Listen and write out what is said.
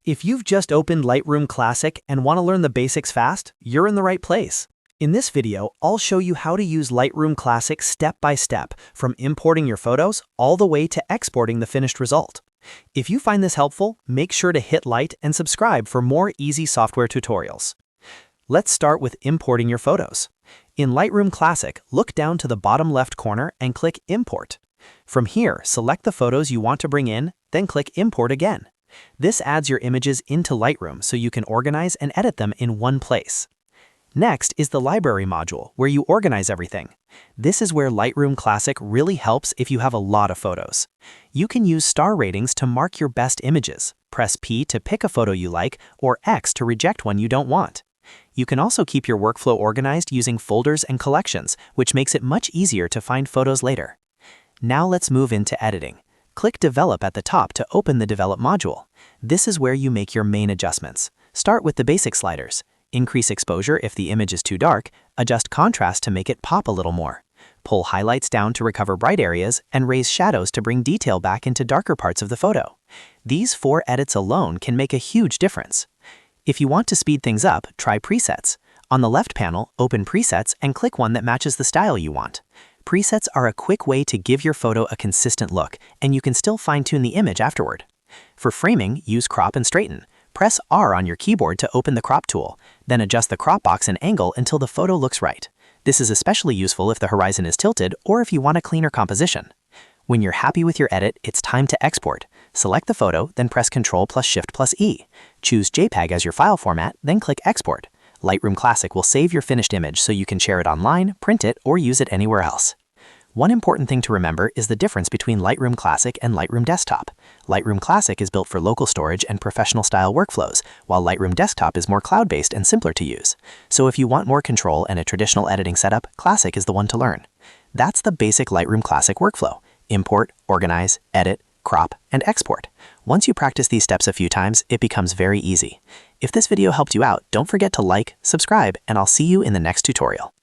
If you've just opened Lightroom Classic and want to learn the basics fast, you're in the right place. In this video, I'll show you how to use Lightroom Classic step by step, from importing your photos all the way to exporting the finished result. If you find this helpful, make sure to hit like and subscribe for more easy software tutorials. Let's start with importing your photos. In Lightroom Classic, look down to the bottom left corner and click Import. From here, select the photos you want to bring in, then click Import again. This adds your images into Lightroom so you can organize and edit them in one place. Next is the Library module, where you organize everything. This is where Lightroom Classic really helps if you have a lot of photos. You can use star ratings to mark your best images, press P to pick a photo you like, or X to reject one you don't want. You can also keep your workflow organized using folders and collections, which makes it much easier to find photos later. Now let's move into editing. Click Develop at the top to open the Develop module. This is where you make your main adjustments. Start with the basic sliders. Increase exposure if the image is too dark, adjust contrast to make it pop a little more. Pull highlights down to recover bright areas, and raise shadows to bring detail back into darker parts of the photo. These 4 edits alone can make a huge difference. If you want to speed things up, try Presets. On the left panel, open Presets and click one that matches the style you want. Presets are a quick way to give your photo a consistent look, and you can still fine-tune the image afterward. For framing, use Crop and Straighten. Press R on your keyboard to open the crop tool, then adjust the crop box and angle until the photo looks right. This is especially useful if the horizon is tilted or if you want a cleaner composition. When you're happy with your edit, it's time to export. Select the photo, then press Ctrl plus Shift plus E. Choose JPEG as your file format, then click Export. Lightroom Classic will save your finished image so you can share it online, print it, or use it anywhere else. One important thing to remember is the difference between Lightroom Classic and Lightroom Desktop. Lightroom Classic is built for local storage and professional-style workflows, while Lightroom Desktop is more cloud-based and simpler to use. So if you want more control and a traditional editing setup, Classic is the one to learn. That's the basic Lightroom Classic workflow: import, organize, edit, crop, and export. Once you practice these steps a few times, it becomes very easy. If this video helped you out, don't forget to like, subscribe, and I'll see you in the next tutorial.